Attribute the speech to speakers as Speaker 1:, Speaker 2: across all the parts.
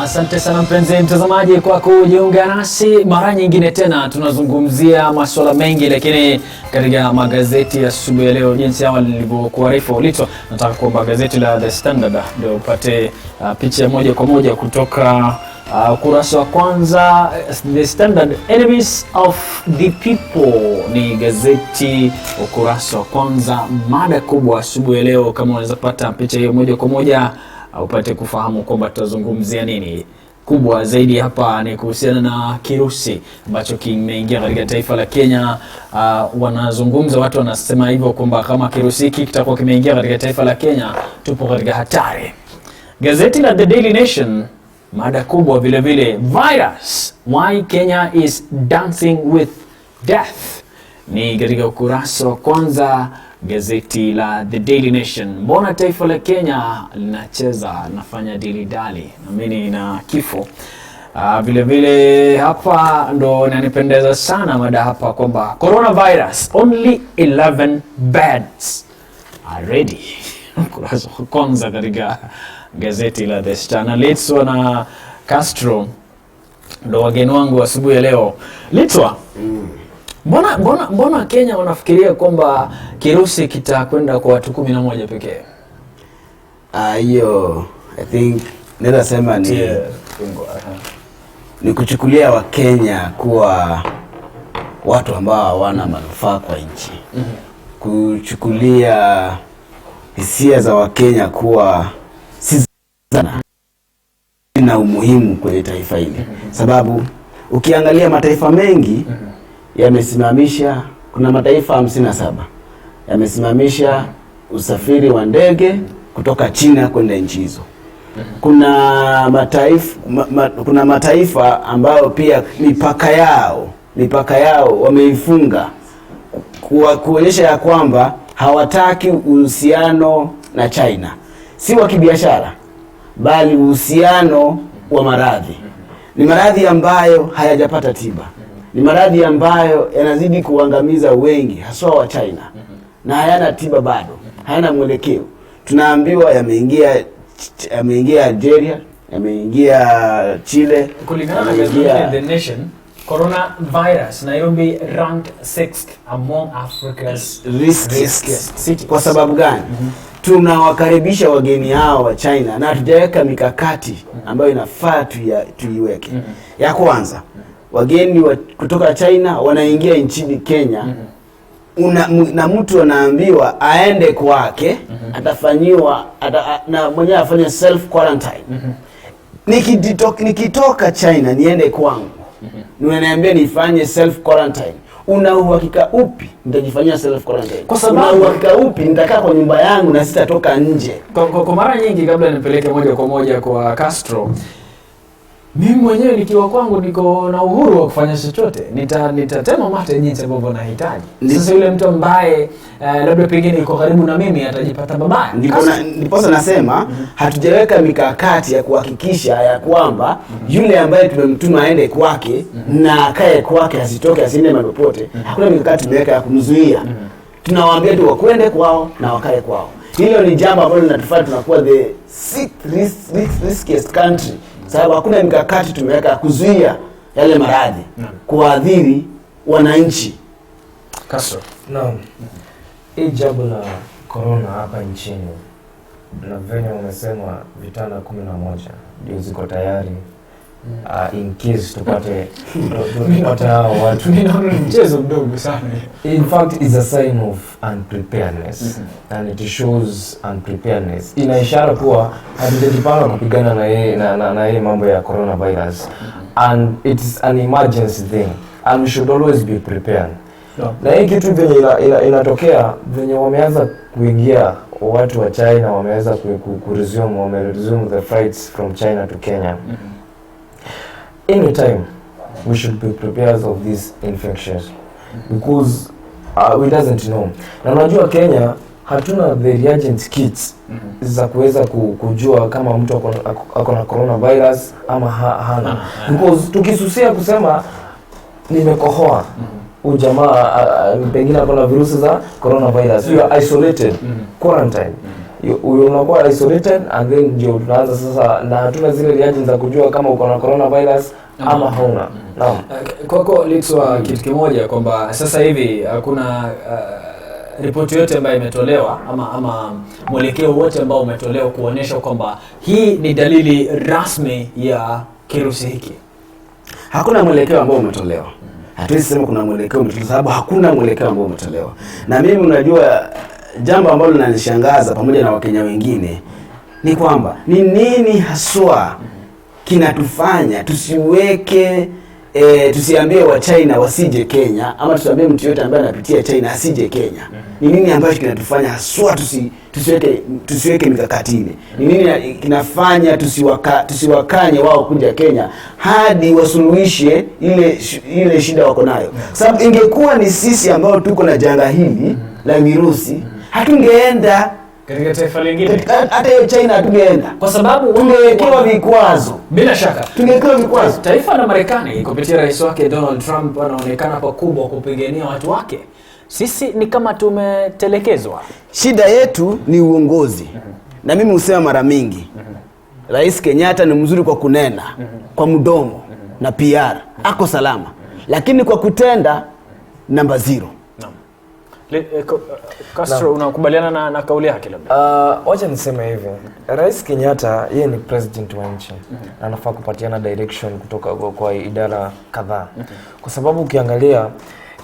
Speaker 1: Asante sana mpenzi mtazamaji kwa kujiunga nasi mara nyingine tena. Tunazungumzia masuala mengi, lakini katika magazeti ya asubuhi ya leo, jinsi awali nilivyokuarifu ulito, nataka kuomba gazeti la The Standard ndio upate picha moja kwa moja kutoka ukurasa wa kwanza. The Standard, Enemies of the People, ni gazeti ukurasa wa kwanza. Mada kubwa asubuhi ya leo, kama unaweza pata picha hiyo moja kwa moja upate kufahamu kwamba tutazungumzia nini. Kubwa zaidi hapa ni kuhusiana na kirusi ambacho kimeingia katika taifa la Kenya. Wanazungumza, watu wanasema hivyo kwamba kama kirusi hiki kitakuwa kimeingia katika taifa la Kenya, tupo katika hatari. Gazeti la The Daily Nation, mada kubwa vile vile, virus, why Kenya is dancing with death, ni katika ukurasa wa kwanza gazeti la The Daily Nation. Mbona taifa la Kenya nafanya dilidali naamini na kifo. Vile vile hapa ndo nanipendeza sana mada hapa kwamba coronavirus, only 11 beds are ready. Ukurasa wa kwanza katika gazeti la The Standard. Litwa na Castro ndo wageni wangu asubuhi ya leo. Litwa, Mbona Kenya wanafikiria kwamba kirusi kitakwenda kwa watu 11 pekee?
Speaker 2: Hiyo I think naweza sema ni kuchukulia wa Kenya kuwa watu ambao hawana manufaa kwa nchi. Kuchukulia hisia za wa Kenya kuwa si na umuhimu kwenye taifa hili. Sababu ukiangalia mataifa mengi yamesimamisha, kuna mataifa 57 yamesimamisha usafiri wa ndege kutoka China kwenda nchi hizo. Kuna mataifa ambayo pia mipaka yao wameifunga kuonyesha ya kwamba hawataki uhusiano na China, si wa kibiashara bali uhusiano wa maradhi. Ni maradhi ambayo hayajapata tiba, ni maradhi ambayo yanazidi kuangamiza wengi haswa wa China na hayana tiba bado, hayana mwelekeo. Tunaambiwa yameingia Algeria, yameingia Chile.
Speaker 1: Kulingana na The Nation, coronavirus, Nairobi ranked 6th among Africa's riskiest cities.
Speaker 2: Kwa sababu gani? Tunawakaribisha wageni hao wa China na hatujaweka mikakati ambayo inafaa tuiweke. Ya kwanza, wageni kutoka China wanaingia nchini Kenya, na mtu anaambiwa aende kwake, atafanyiwa na mwenyewe afanye self quarantine. Nikitoka China niende kwangu, unaniambia nifanye self quarantine. Una uhakika upi nitajifanyia self quarantine?
Speaker 1: Kwa sababu
Speaker 2: una uhakika upi nitakaa kwa nyumba yangu na sitatoka nje?
Speaker 1: Kwa mara nyingi, kabla nipeleke moja kwa moja kwa Castro, mimi mwenyewe nikiwa kwangu niko na uhuru wa kufanya chochote. Nitatema mate jinsi ambavyo nahitaji. Sasa yule mtu ambaye labda pengine yuko karibu na mimi atajipata babaya.
Speaker 2: Ndipo nasema hatujaweka mikakati ya kuhakikisha ya kwamba yule ambaye tumemtuma aende kwake na akae kwake, asitoke, asiende mahali popote. Hakuna mikakati tumeweka ya kumzuia. Tunawaambia tu wakwende kwao na wakae kwao. Hilo ni jambo ambalo linatufanya tunakuwa the riskiest country. Sababu hakuna mikakati tumeweka kuzuia yale maradhi kuadhiri wananchi.
Speaker 1: Castro.
Speaker 3: Naam. Hii jambo la corona hapa nchini, na venye wamesema vitanda 11 ndio ziko tayari in case tupate hao watu.
Speaker 1: Ni mchezo mdogo sana.
Speaker 3: In fact, it's a sign of unpreparedness and it shows unpreparedness. Ina ishara kuwa hatujajipanga kupigana na hii mambo ya coronavirus, and it's an emergency thing and we should always be prepared. Na hii kitu venye inatokea, venye wameanza kuingia watu wa China, wameanza resume the flights from China to Kenya. Anytime we should be prepared of these infections because we doesn't know. Na unajua Kenya hatuna the reagent kits za kuweza kujua kama mtu ako na coronavirus ama hana. Because tukisusia kusema nimekohoa, ujamaa pengine ako na virusi za coronavirus, you are isolated, quarantine. Unakuwa isolated and then ndio tunaanza sasa, na hatuna zile reagents za kujua kama uko na coronavirus ama hauna. Naam.
Speaker 1: Kwako Litswa, kitu kimoja kwamba sasa hivi hakuna ripoti yote ambayo imetolewa ama mwelekeo wote ambao umetolewa kuonyesha kwamba hii ni dalili rasmi ya kirusi hiki.
Speaker 2: Hakuna mwelekeo ambao umetolewa. Hatuwezi sema kuna mwelekeo umetolewa sababu hakuna mwelekeo ambao umetolewa. Na mimi unajua jambo ambalo linanishangaza pamoja na Wakenya wengine ni kwamba ni nini haswa kinatufanya tusiambie wa China wasije Kenya, ama tusiambie mtu yote ambaye anapitia China asije Kenya. Ni nini ambacho kinatufanya haswa tusiweke mikakati ile? Ni nini kinafanya tusiwakanye wao kuja Kenya hadi wasuluhishe ile shida wako nayo? Sababu ingekuwa ni sisi ambao tuko na janga hili la virusi, hatungeenda
Speaker 1: katika taifa lingine.
Speaker 2: Hata hiyo China hatungeenda kwa sababu tungewekewa vikwazo.
Speaker 1: Bila shaka
Speaker 2: tungewekewa vikwazo.
Speaker 1: Taifa la Marekani kupitia rais wake Donald Trump anaonekana pakubwa kupigania watu wake. Sisi ni kama tumetelekezwa.
Speaker 2: Shida yetu ni uongozi. Na mimi husema mara mingi, Rais Kenyatta ni mzuri kwa kunena, kwa mdomo na PR, ako salama. Lakini kwa kutenda namba 0.
Speaker 1: Castro, unakubaliana na kauli yake labda?
Speaker 3: Wacha niseme hivi. Rais Kenyatta yeye ni president wa nchi. Anafaa kupatiana direction kutoka kwa idara kadhaa. Kwa sababu ukiangalia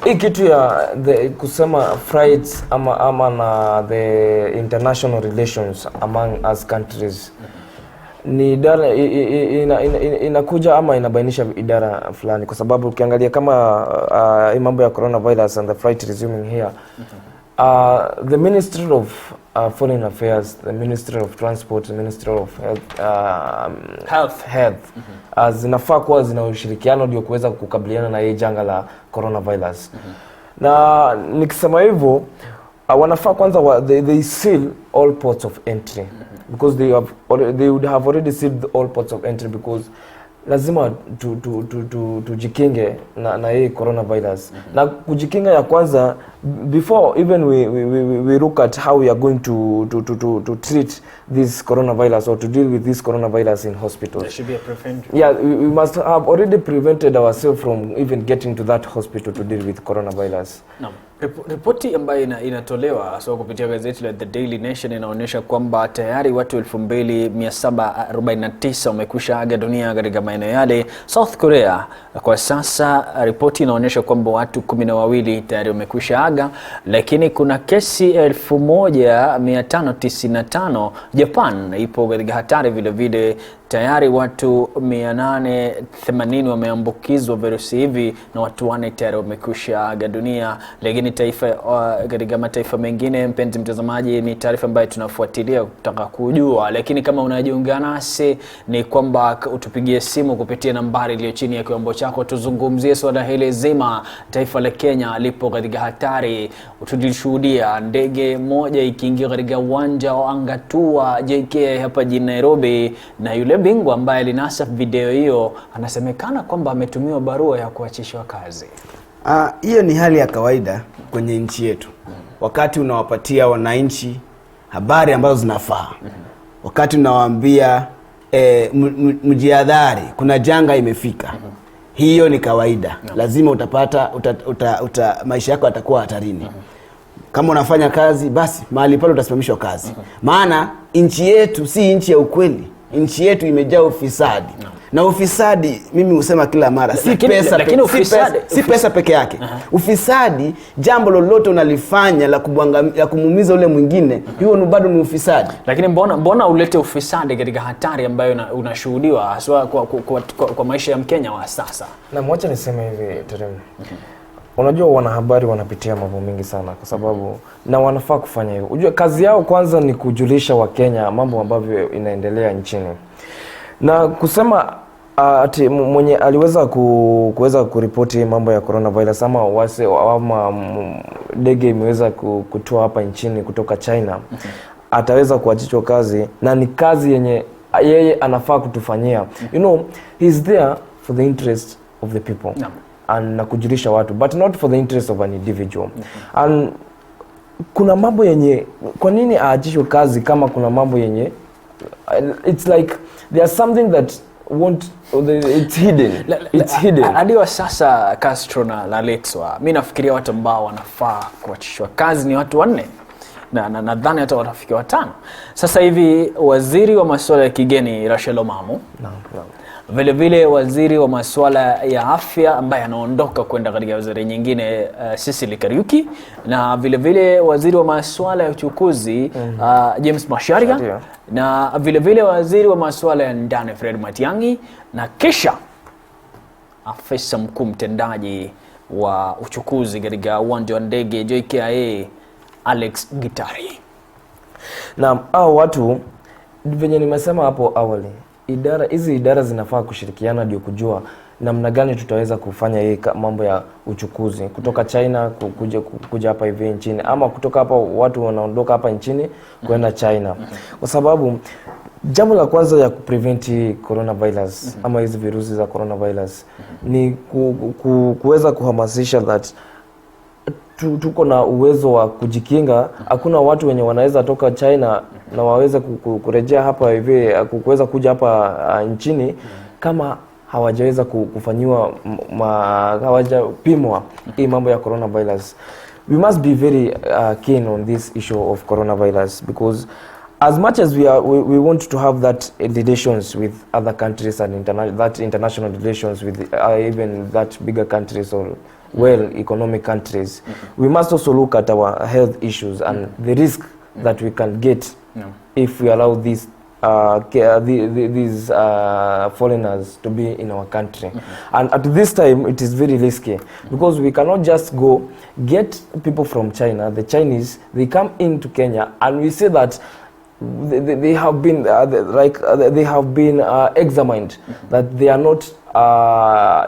Speaker 3: hii kitu ya kusema flights ama na the international relations among us countries ni idara inakuja ama inabainisha idara fulani, kwa sababu ukiangalia kama hii mambo ya coronavirus and the flight resuming here, the Ministry of Foreign Affairs, the Ministry of Transport, the Ministry of Health zinafaa kuwa zina ushirikiano ndio kuweza kukabiliana na hii janga la coronavirus. Na nikisema hivyo, wanafaa kwanza they seal all ports of entry, because they would have already sealed all ports of entry, because lazima tujikinge na hii coronavirus. Na kujikinga ya kwanza, before even we look at how we are going to treat this coronavirus or to deal with this coronavirus in hospitals.
Speaker 1: There should be a prevention.
Speaker 3: Yeah, we must have already prevented ourselves from even getting to that hospital to deal with coronavirus.
Speaker 1: Naam. Ripoti ambayo inatolewa kupitia gazeti la The Daily Nation inaonyesha kwamba tayari watu 2749 wamekwisha aga dunia katika maeneo yale South Korea. Kwa sasa ripoti inaonyesha kwamba watu 12 tayari wamekwisha aga, lakini kuna kesi 1595. Japan ipo katika hatari vile vile. Tayari watu 880 wameambukizwa virusi hivi na watu 4 tayari wamekwisha aga dunia. Lakini katika mataifa mengine, mpenzi mtazamaji, ni taarifa ambayo tunafuatilia kutaka kujua. Lakini kama unajiunga nasi, ni kwamba utupigie simu kupitia nambari iliyo chini ya kiwambo chako, tuzungumzie swala hili zima. Taifa la Kenya lipo katika hatari. Tulishuhudia ndege moja ikiingia katika uwanja wa Angatua JKIA hapa jijini Nairobi, na yule bingwa ambaye alinasa video hiyo anasemekana kwamba ametumiwa barua ya kuachishwa kazi.
Speaker 2: Hiyo ni hali ya kawaida kwenye nchi yetu. Wakati unawapatia wananchi habari ambazo zinafaa, wakati unawaambia mjihadhari, kuna janga imefika, hiyo ni kawaida. Lazima utapata maisha yako yatakuwa hatarini. Kama unafanya kazi, basi mahali pale utasimamishwa kazi. Maana nchi yetu si nchi ya ukweli. Nchi yetu imejaa ufisadi. Na ufisadi, mimi husema kila mara, si pesa peke yake. Ufisadi, jambo lolote unalifanya la kumuumiza ule mwingine, hiyo bado ni ufisadi.
Speaker 1: Lakini mbona ulete ufisadi katika hatari ambayo unashuhudiwa haswa kwa maisha ya Mkenya wa sasa?
Speaker 3: Na mwacha niseme hivi, Terem. Unajua wanahabari wanapitia mambo mengi sana, kwa sababu na wanafaa kufanya hivyo. Unajua kazi yao kwanza ni kujulisha Wakenya mambo ambavyo inaendelea nchini. Na kusema ati mwenye aliweza kuweza kuripoti mambo ya coronavirus ama ndege imeweza kutoa hapa nchini kutoka China, ataweza kuachishwa kazi, na ni kazi yenye yeye anafaa kutufanyia. You know, he's there for the interest of the people. And na kujulisha watu, but not for the interest of an individual. And kuna mambo yenye, kwa nini aachishwe kazi kama kuna mambo yenye, it's like there's something that it's hidden. It's hidden.
Speaker 1: Hadi wa sasa Castro na Letwa, mimi nafikiria watu ambao wanafaa kuachishwa kazi ni watu 4. Na nadhani hata watafikia 5. Sasa hivi waziri wa masuala ya kigeni Rachel Omamo. Vile vile waziri wa masuala ya afya ambaye anaondoka kwenda katika wizara nyingine Cecily Kariuki, na vile vile waziri wa masuala ya uchukuzi James Macharia, na vile vile waziri wa masuala ya ndani Fred Matiang'i, na kisha afisa mkuu mtendaji wa uchukuzi katika uwanja wa ndege JKIA Alex Gitari.
Speaker 3: Na hao watu venye nimesema hapo awali, hizi idara zinafaa kushirikiana ndio kujua namna gani tutaweza kufanya hii mambo ya uchukuzi kutoka China kuja hapa hivi nchini, ama kutoka hapa watu wanaondoka hapa nchini kwenda China. Kwa sababu jambo la kwanza ya kuprevent coronavirus ama hizi virusi za coronavirus ni kuweza kuhamasisha that tuko na uwezo wa kujikinga. Hakuna watu wenye wanaweza toka China na waweze kurejea hapa hivi kuweza kuja hapa nchini kama hawajaweza kufanyiwa hawajapimwa hii mambo ya coronavirus. We must be very keen on this issue of coronavirus, because as much as we want to have that relations with other countries and that international relations with even that bigger countries or economic countries, we must also look at our health issues and the risk that we can get if we allow these foreigners to be in our country. And at this time it is very risky, because we cannot just go get people from China, the Chinese, they come into Kenya and we say that they have been examined that they are not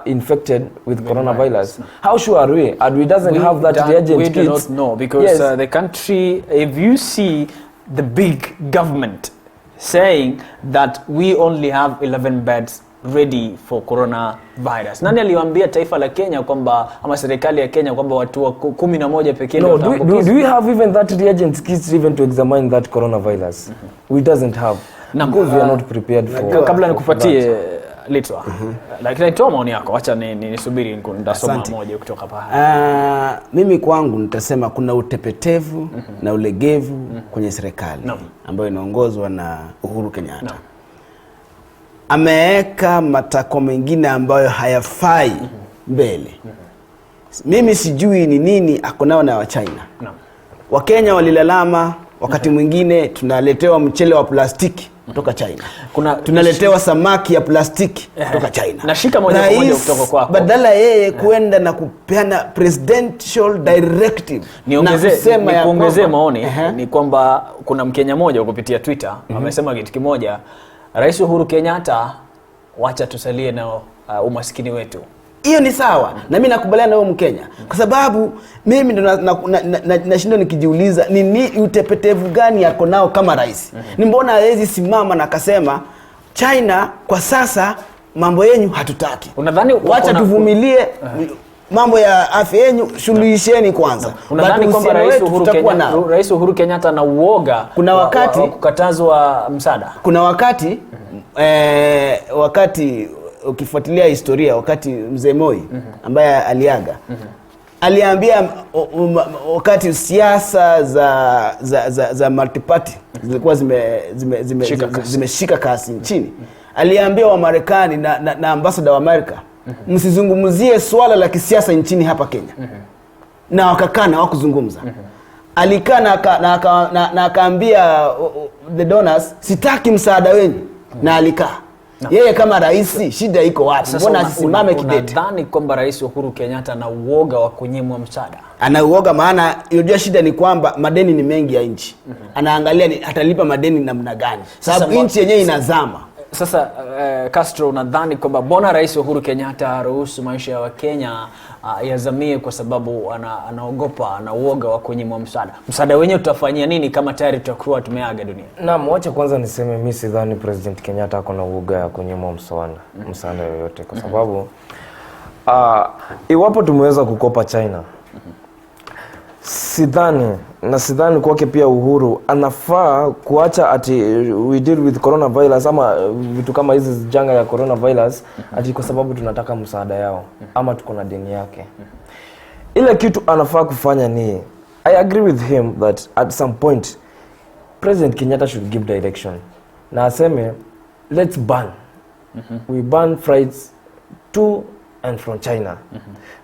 Speaker 3: infected with coronavirus. How sure are we? And we doesn't have that reagent
Speaker 1: we
Speaker 3: kits.
Speaker 1: We do not know, because the country, if you see the big government saying that we only have 11 beds ready for coronavirus. Nani aliwaambia taifa la Kenya kwamba, ama serikali ya Kenya kwamba watu 11 pekee ndio wataambukizwa?
Speaker 3: Do we have even that reagent kits even to examine that coronavirus? We doesn't have, because we are not prepared for.
Speaker 1: Kabla nikupatie Letwa, lakini toa maoni yako, acha nisubiri nitasoma moja kutoka hapa.
Speaker 2: Mimi kwangu nitasema kuna utepetevu na ulegevu kwenye serikali ambayo inaongozwa na Uhuru Kenyatta. Ameweka matako mengine ambayo hayafai mbele. Mimi sijui ni nini akonao na wa China. Wakenya walilalama wakati mwingine tunaletewa mchele wa plastiki kutoka China. Tunaletewa samaki ya plastiki kutoka China.
Speaker 1: Nashika moja kwa moja kutoka kwako.
Speaker 2: Badala yeye kuenda na kupeana presidential directive
Speaker 1: niongezee maoni ni kwamba kuna Mkenya mmoja kupitia Twitter amesema kitu kimoja: Rais Uhuru Kenyatta, wacha tusalie na umaskini wetu.
Speaker 2: Hiyo ni sawa, na mimi nakubaliana na huyo Mkenya, kwa sababu mimi ndo nashinda nikijiuliza ni utepetevu gani yako nao kama rais. Ni mbona hawezi simama na akasema China kwa sasa mambo yenu hatutaki,
Speaker 1: unadhani
Speaker 2: wacha tuvumilie mambo ya afya yenu, suluhisheni kwanza.
Speaker 1: Unadhani kwamba Rais Uhuru Kenyatta na uoga
Speaker 2: kuna wakati
Speaker 1: kukatazwa msaada? Kuna
Speaker 2: wakati ukifuatilia historia, wakati Mzee Moi ambaye aliaga, aliambia wakati siasa za multiparty zilikuwa zimeshika kasi nchini, aliambia wa Marekani na ambassador wa Amerika, msizungumzie swala la kisiasa nchini hapa Kenya. Na wakakana hawakuzungumza. Alikaa na akaambia the donors, sitaki msaada wenu, na alikaa. Yeye kama rais, shida iko wapi? Mbona asisimame kidete?
Speaker 1: Unadhani kwamba Rais Uhuru Kenyatta ana uoga wa kunyimwa msaada?
Speaker 2: Ana uoga, maana unajua shida ni kwamba madeni ni mengi ya nchi. Anaangalia atalipa madeni namna gani, sababu nchi yenyewe inazama.
Speaker 1: Sasa Castro, unadhani kwamba mbona Rais Uhuru Kenyatta haruhusu maisha ya Wakenya yazamie kwa sababu anaogopa, ana uoga wa kunyimwa msaada? Msaada wenyewe tutafanyia nini kama tayari tutakuwa tumeaga dunia?
Speaker 3: Naam, wacha kwanza niseme mimi sidhani President Kenyatta ako na uoga ya kunyimwa msaada yoyote kwa sababu iwapo tumeweza kukopa China, sidhani kwake pia Uhuru anafaa kuacha ati we deal with coronavirus ama vitu kama hizi janga ya coronavirus ati kwa sababu tunataka msaada yao ama tuko na deni yake. Ile kitu anafaa kufanya ni, I agree with him that at some point President Kenyatta should give direction na aseme let's ban. We ban flights to and from China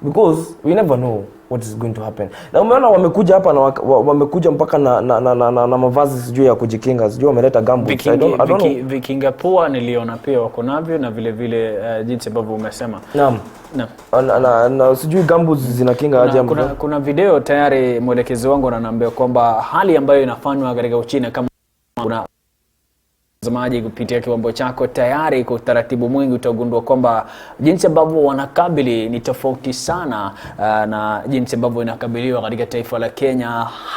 Speaker 3: because we never know what is going to happen. Na umeona wamekuja hapa na wamekuja mpaka na mavazi sijui ya kujikinga, sijui wameleta gumboots. I don't know.
Speaker 1: Vikinga pua niliona pia wako navyo na vile vile jinsi ambavyo umesema.
Speaker 3: Naam. Na sijui gumboots zinakinga aje.
Speaker 1: Kuna video tayari mwelekezi wangu ananiambia kwamba hali ambayo inafanywa katika Uchina kama kuna mtazamaji kupitia kiwambo chako tayari kwa utaratibu mwingi utagundua kwamba jinsi ambavyo wanakabili ni tofauti sana na jinsi ambavyo inakabiliwa katika taifa la Kenya.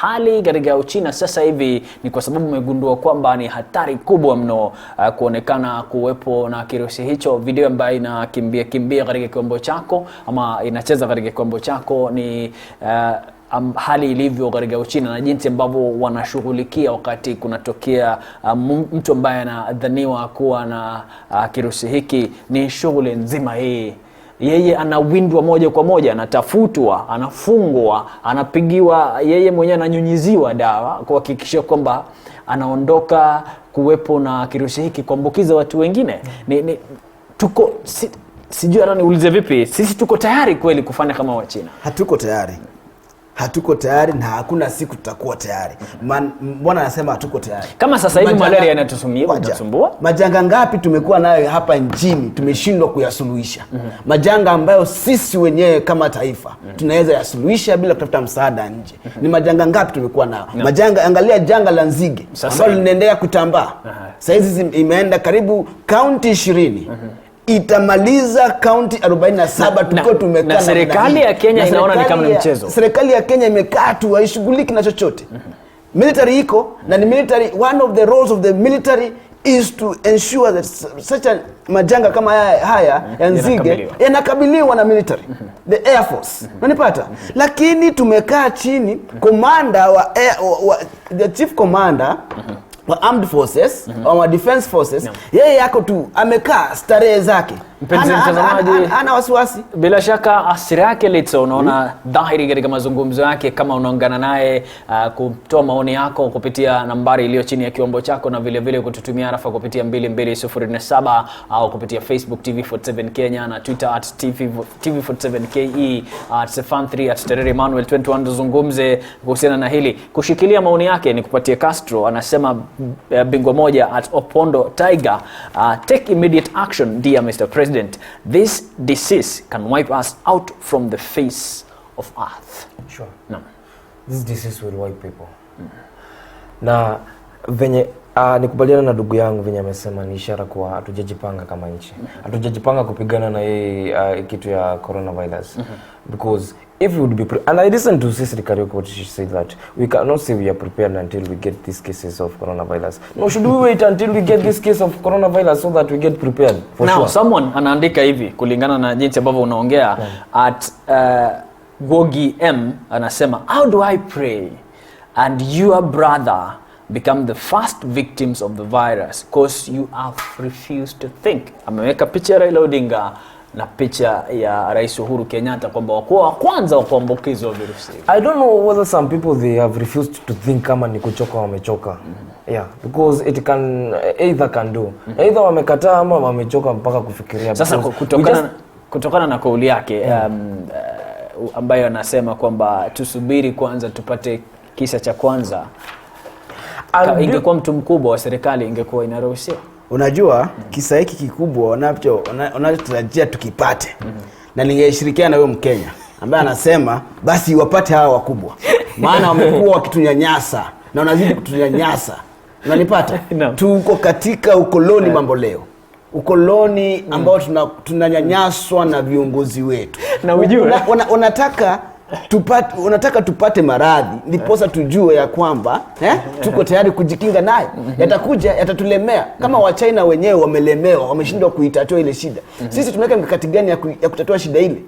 Speaker 1: Hali katika Uchina sasa hivi ni kwa sababu umegundua kwamba ni hatari kubwa mno kuonekana kuwepo na kirusi hicho. Video ambayo inakimbia katika kiwambo chako ama inacheza katika kiwambo chako ni hali ilivyo katika Uchina na jinsi ambavyo wanashughulikia wakati kunatokea mtu ambaye anadhaniwa kuwa na kirusi hiki. Ni shughuli nzima hii. Yeye anawindwa moja kwa moja, anatafutwa, anafungwa, anapigiwa, yeye mwenyewe ananyunyiziwa dawa kuhakikisha kwamba anaondoka kuwepo na kirusi hiki kuambukiza watu wengine. Tuko sijui hata niulize vipi, sisi tuko tayari kweli kufanya kama Wachina?
Speaker 2: Hatuko tayari na hakuna siku tutakuwa tayari. Mbona anasema hatuko tayari?
Speaker 1: Kama sasa hivi malaria inatusumbua.
Speaker 2: Majanga ngapi tumekuwa nayo hapa nchini tumeshindwa kuyasuluhisha. Majanga ambayo sisi wenyewe kama taifa tunaweza yasuluhisha bila kutafuta msaada nje. Ni majanga ngapi tumekuwa nayo? Majanga, angalia janga la nzige ambalo linaendelea kutambaa. Sasa hizi imeenda karibu kaunti 20. Itamaliza kaunti 47 tuko tumekaa
Speaker 1: na serikali ya Kenya inaona ni kama mchezo.
Speaker 2: Serikali ya Kenya imekaa tu haishughuliki na chochote. Military iko na ni military, one of the roles of the military is to ensure that such a majanga kama haya ya nzige yanakabiliwa na military, the air force. Unanipata? Lakini tumekaa chini, commander the chief commander wa armed forces wa defense forces yeye yako tu amekaa starehe zake. Ana wasiwasi.
Speaker 1: Bila shaka asira yake Litso unaona dhahiri katika mazungumzo yake. Kama unaungana naye kutoa maoni yako kupitia nambari iliyo chini ya kiwambo chako na vile vile kututumia arafa kupitia 22047 au kupitia Facebook TV47 Kenya na Twitter @TV47KE @Sefan3 @Terere Emmanuel 21. Tuzungumze kuhusiana na hili. Kushikilia maoni yake ni kupatia Castro. Anasema bingwa moja @Opondo Tiger, take immediate action dear Mr. President. This disease can wipe us out from the face of earth.
Speaker 3: Sure. No. This disease will wipe people. Na venye nikubaliana na ndugu yangu venye amesema ni ishara kwa hatujajipanga kama nchi. Hatujajipanga kupigana na hii kitu ya coronavirus. Because if we would be and I listened to Cecily Kariuki what she said that we cannot say we are prepared until we get these cases of coronavirus. No, should we wait until we get this case of coronavirus so that we get prepared?
Speaker 1: For now, sure. Someone anaandika hivi kulingana na jinsi ambavyo unaongea Gogi M anasema, how do I pray and your brother become the first victims of the virus because you have refused to think. Ameweka picha ya Raila Odinga na picha ya Rais Uhuru Kenyatta kwamba wakuwa wa kwanza wa kuambukizwa virusi.
Speaker 3: I don't know whether some people they have refused to think kama ni kuchoka wamechoka. Yeah, because it can either can do. Either wamekataa ama wamechoka mpaka kufikiria.
Speaker 1: Sasa kutokana na kauli yake ambayo anasema kwamba tusubiri kwanza tupate kisa cha kwanza. Ingekuwa mtu mkubwa wa serikali ingekuwa inaruhusiwa.
Speaker 2: Unajua kisa hiki kikubwa wanachotarajia tukipate. Na ningeshirikiana na wewe Mkenya ambaye anasema basi wapate hawa wakubwa. Maana wamekuwa wakitunyanyasa na wanazidi kutunyanyasa. Unanipata?
Speaker 1: No.
Speaker 2: Tuko katika ukoloni mambo leo. ukoloni ambao tunanyanyaswa na viongozi wetu.
Speaker 1: Na ujue
Speaker 2: unataka tupate maradhi ndiposa tujue ya kwamba tuko tayari kujikinga nayo. Yatakuja, yatatulemea kama wa China wenyewe wamelemewa, wameshindwa kuitatua ile shida. Sisi tunaweka mikakati gani ya kutatua shida ile?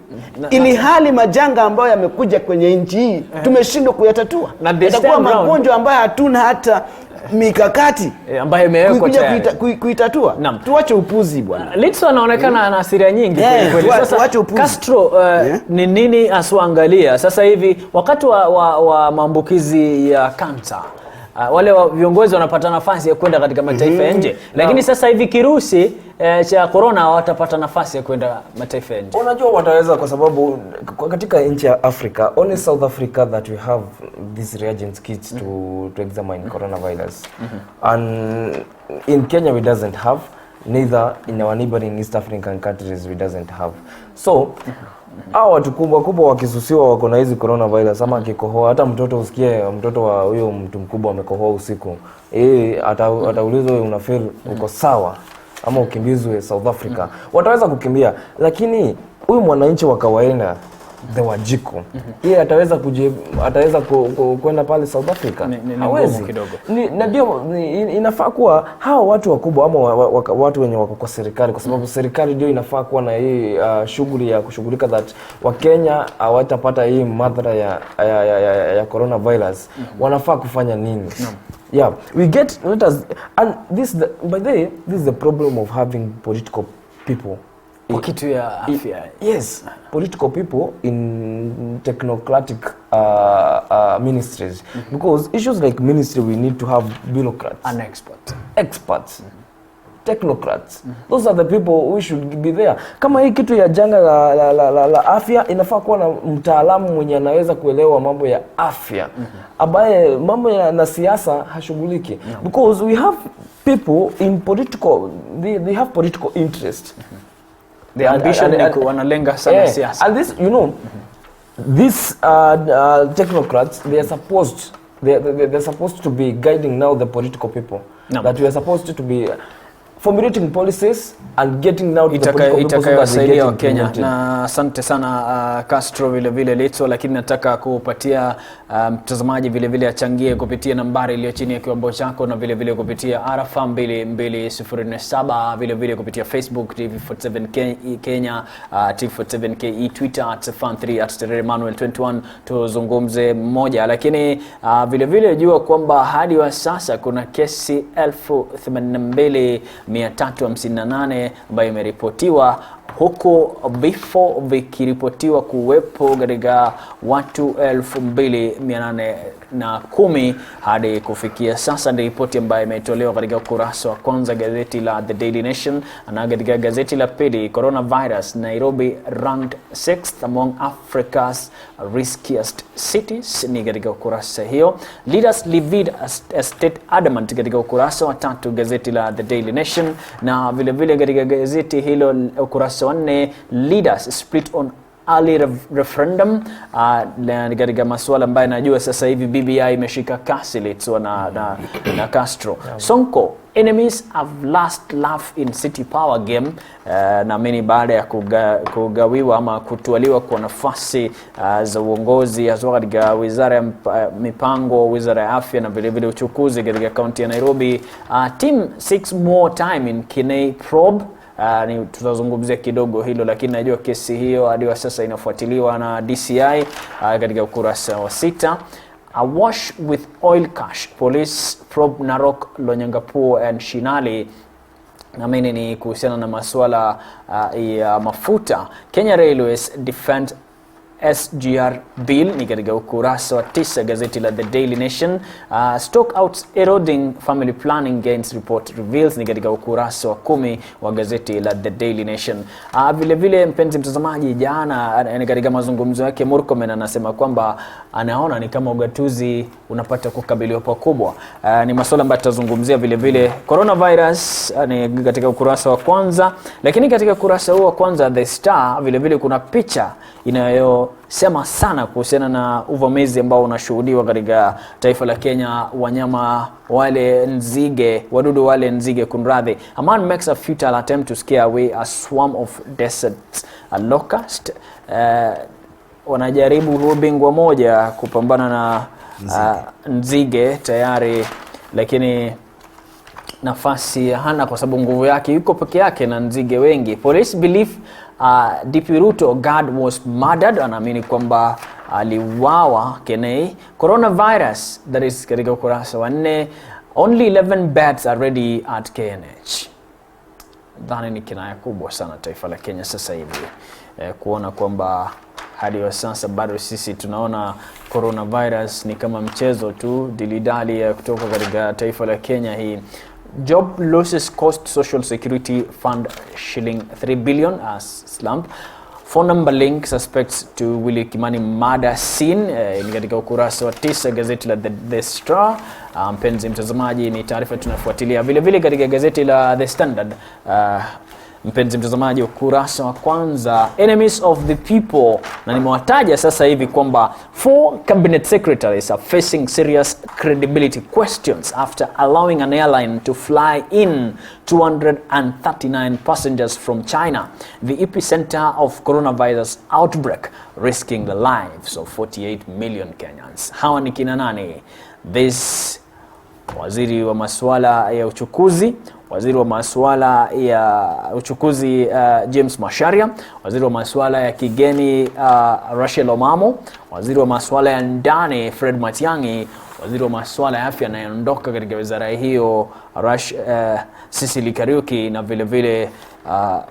Speaker 2: Ili hali majanga ambayo yamekuja kwenye nchi hii tumeshindwa kuyatatua. Yatakuwa magonjwa ambayo hatuna hata mikakati
Speaker 1: ambayo imewekwa tayari
Speaker 2: kuitatua. Tuache upuzi bwana.
Speaker 1: Litso anaonekana ana hasira nyingi kweli. Sasa Castro ni nini aswaangalia sasa hivi wakati wa maambukizi ya kansa? Wale viongozi wanapata nafasi ya kwenda katika mataifa ya nje, lakini sasa hivi kirusi cha corona watapata nafasi ya kwenda mataifa ya nje.
Speaker 3: Unajua wataweza kwa sababu katika nchi ya Africa, only South Africa that we have these reagent kits to examine coronavirus. And in Kenya we doesn't have, neither in our neighboring East African countries we doesn't have. So hao watu kubwa wakisusiwa wako na hizi coronavirus, ama akikohoa, hata mtoto usikie mtoto wa huyo mtu mkubwa amekohoa usiku, ataulizwa wewe una feel uko sawa ama ukimbizwe South Africa, wataweza kukimbia. Lakini huyu mwananchi wa kawaida the Wajiko yeye ataweza kwenda pale South Africa? Hawezi kidogo. Na ndio inafaa kuwa hao watu wakubwa ama watu wenye wako kwa serikali, kwa sababu serikali ndio inafaa kuwa na hii shughuli ya kushughulika that Wakenya hawatapata hii madhara ya coronavirus. Wanafaa kufanya nini? Yeah, and by the way, this is the problem of having political people.
Speaker 1: Kitu ya afya.
Speaker 3: Yes, political people in technocratic ministries. Because issues like ministry, we need to have bureaucrats
Speaker 1: and
Speaker 3: experts, technocrats. Those are the people who should be there. Kama hii kitu ya janga la afya, inafaa kuwa na mtaalamu mwenye anaweza kuelewa mambo ya afya, ambaye mambo na siasa hashughuliki. Because we have people in political, they have political interest.
Speaker 1: The ambition ni wanalenga sana siasa.
Speaker 3: And this, these technocrats, they are supposed to be guiding now the political people. That we are supposed to be formulating policies and getting now to the political people so that they get
Speaker 1: Kenya. Na asante sana Castro vile Litso, lakini nataka kupatia mtazamaji vile achangie kupitia nambari iliyo chini ya kiwambo chako, na vile kupitia RFM 2207, vile kupitia Facebook TV47 Kenya, TV47 KE, Twitter @fan3@Emmanuel21. Tuzungumze mmoja, lakini vile jua kwamba hadi wa sasa kuna kesi 82,358 ambayo imeripotiwa, huku vifo vikiripotiwa kuwepo katika watu 2,810 hadi kufikia sasa. Ni ripoti ambayo imetolewa katika ukurasa wa kwanza gazeti la The Daily Nation, na katika gazeti la pili, coronavirus Nairobi ranked 6th among Africa's riskiest cities, ni katika ukurasa hiyo. Leaders livid a state adamant katika ukurasa wa tatu gazeti la The Daily Nation, na vile katika gazeti hilo ukurasa wa 4, leaders split on early referendum, katika masuala ambayo najua sasa hivi BBI imeshika kasi Litso na Castro. Sonko, enemies have last laugh in city power game, na mimi baada ya kugawiwa ama kutwaliwa kwa nafasi za uongozi hasa katika wizara ya mipango, wizara ya afya na vile uchukuzi katika kaunti ya Nairobi. Team 6 more time in Kinay probe. Ni tutazungumzia kidogo hilo, lakini najua kesi hiyo hadi wa sasa inafuatiliwa na DCI katika ukurasa wa 6. Awash with oil cash, police probe Narok, Lonyangapuo and Shinali. Na mimi ni kuhusiana na masuala ya mafuta. Kenya Railways defend SGR bill, ni katika ukurasa wa 9 gazeti la The Daily Nation. Stockouts eroding family planning gains report reveals, ni katika ukurasa wa 10 wa gazeti la The Daily Nation. Vile mpenzi mtazamaji, jana katika mazungumzo yake Murkomen anasema kwamba anaona ni kama ugatuzi unapata kukabiliwa pakubwa. Ni masuala ambayo tutazungumzia vile coronavirus ni katika ukurasa wa kwanza, lakini katika ukurasa huo wa kwanza The Star vile kuna picha inayo linalosema sana kuhusiana na uvamizi ambao unashuhudiwa katika taifa la Kenya. Wanyama wale nzige, wadudu wale nzige kunradhi. A man makes a futile attempt to scare away a swarm of desert locust. Wanajaribu huo bingwa moja kupambana na nzige tayari, lakini nafasi hana kwa sababu nguvu yake, yuko peke yake na nzige wengi. Police believe DP Ruto guard was murdered, anaamini kwamba aliuawa Kenei. Coronavirus, that is katika ukurasa wa 4. Only 11 beds are ready at KNH. Dhani ni kinaya kubwa sana taifa la Kenya sasa hivi, kuona kwamba hadi wa sasa bado sisi tunaona coronavirus ni kama mchezo tu, dilidali ya kutoka katika taifa la Kenya hii. Job losses cost Social Security Fund shilling 3 billion as slump. Phone number link suspects to Willy Kimani murder scene. Ni katika ukurasa wa 9 gazeti la The Star. Mpenzi mtazamaji, ni taarifa tunafuatilia vile vile katika gazeti la The Standard. Mpenzi mtazamaji, ukurasa wa kwanza, enemies of the people, na nimewataja sasa hivi kwamba 4 cabinet secretaries are facing serious credibility questions after allowing an airline to fly in 239 passengers from China, the epicenter of coronavirus outbreak, risking the lives of 48 million Kenyans. Hawa ni kina nani? This waziri wa masuala ya uchukuzi, waziri wa masuala ya uchukuzi James Macharia, waziri wa masuala ya kigeni Rachel Omamo, waziri wa masuala ya ndani Fred Matiang'i, waziri wa masuala ya afya anayeondoka katika wizara hiyo Cecily Kariuki, na vile vile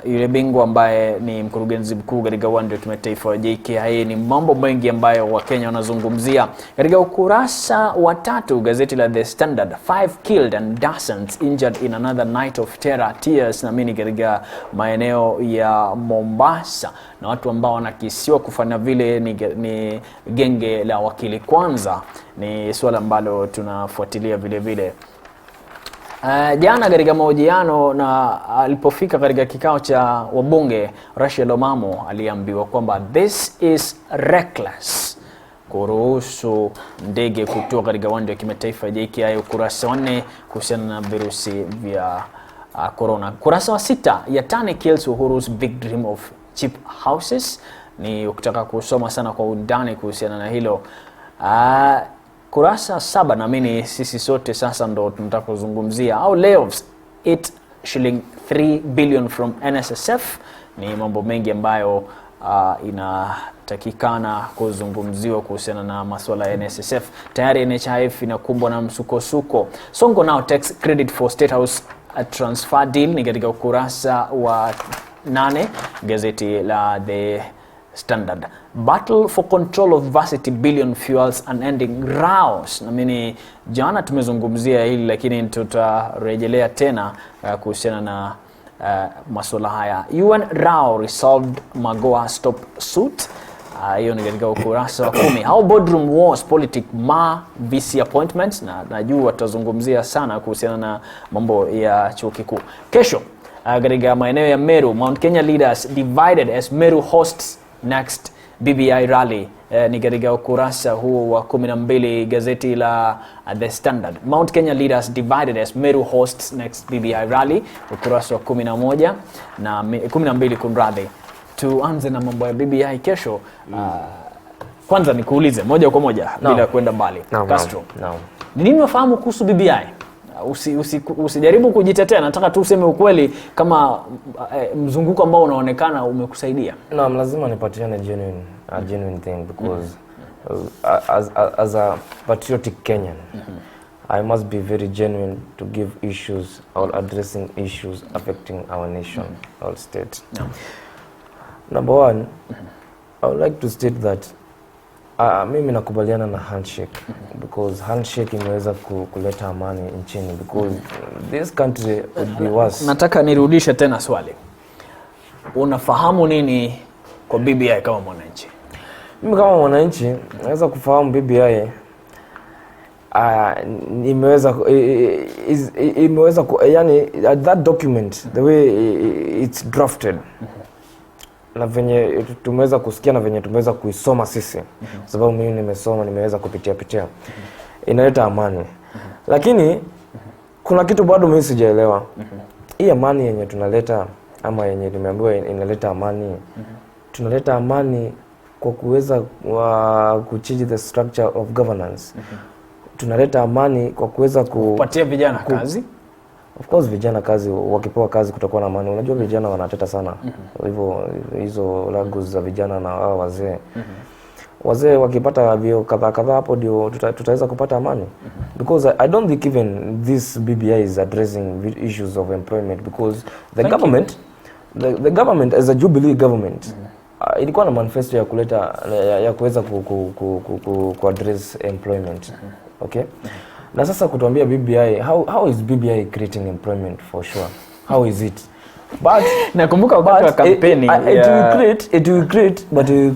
Speaker 1: yule bingwa ambaye ni mkurugenzi mkuu katika uwanja wa kimataifa wa JKIA. Ni mambo mengi ambayo Wakenya wanazungumzia. Katika ukurasa wa 3 gazeti la The Standard, 5 killed and dozens injured in another night of terror tears, na mimi katika maeneo ya Mombasa, na watu ambao wanakisiwa kufanya vile ni genge la Wakili Kwanza. Ni swala ambalo tunafuatilia vile vile. Jana katika mahojiano na alipofika katika kikao cha wabunge, Rachel Omamo aliambiwa kwamba this is reckless kuruhusu ndege kutoka katika uwanja wa kimataifa JKIA. Ukurasa wa 4 kuhusiana na virusi vya corona. Ukurasa wa 6, Yatani kills Uhuru's big dream of cheap houses. Ni ukitaka kusoma sana kwa undani kuhusiana na hilo. Kurasa 7, naamini sisi sote sasa ndo tunataka kuzungumzia au layoffs 3 billion from NSSF. Ni mambo mengi ambayo inatakikana kuzungumziwa kuhusiana na masuala ya NSSF. Tayari NHIF inakumbwa na msukosuko. Sonko now takes credit for State House transfer deal, ni katika ukurasa wa 8 gazeti la The Standard. Battle for control of varsity billion fuels and ending rows. Na mimi jana tumezungumzia hili, lakini tutarejelea tena kuhusiana na masuala haya. UN row resolved Magoha stop suit. Hiyo ni katika ukurasa wa 10. How boardroom wars politic ma VC appointments, na najua tutazungumzia sana kuhusiana na mambo ya chuo kikuu. Kesho katika maeneo ya Meru, Mount Kenya leaders divided as Meru hosts next BBI rally. Ni katika ukurasa huo wa 12 gazeti la The Standard. Mount Kenya leaders divided as Meru hosts next BBI rally, ukurasa wa 11 na 12 kunradhi. Tuanze na mambo ya BBI kesho. Kwanza nikuulize moja kwa moja bila kwenda mbali. Castro. Ni nini unafahamu kuhusu BBI? Usijaribu kujitetea, nataka tu useme ukweli kama mzunguko ambao unaonekana umekusaidia.
Speaker 3: Naam, lazima nipatiane genuine thing because as a patriotic Kenyan, I must be very genuine to give issues or addressing issues affecting our nation, our state. Number 1, I would like to state that mimi nakubaliana na handshake because handshake imeweza kuleta amani nchini because this country would be worse.
Speaker 1: Nataka nirudishe tena swali. Unafahamu nini kwa BBI kama mwananchi?
Speaker 3: Mimi kama mwananchi naweza kufahamu BBI imeweza yani that document the way it's drafted na venye tumeweza kusikia na venye tumeweza kuisoma sisi, sababu mimi nimesoma, nimeweza kupitia inaleta amani. Lakini kuna kitu bado mimi sijaelewa. Hii amani yenye tunaleta ama yenye nimeambiwa inaleta amani, tunaleta amani kwa kuweza kuchange the structure of governance. Tunaleta amani kwa kuweza
Speaker 1: kupatia vijana kazi.
Speaker 3: Of course vijana kazi, wakipewa kazi kutakuwa na amani. Unajua vijana wanateta sana. Hivyo hizo lagos za vijana na wao wazee. Wazee wakipata vio kadhaa hapo ndio tutaweza kupata amani. Because I don't think even this BBI is addressing issues of employment, because the government as a Jubilee government ilikuwa na manifesto ya kuleta ya kuweza ku address employment. Okay? Na sasa kutuambia BBI, how is BBI creating employment for sure? How is it? But
Speaker 1: nakumbuka wakati wa kampeni
Speaker 3: it will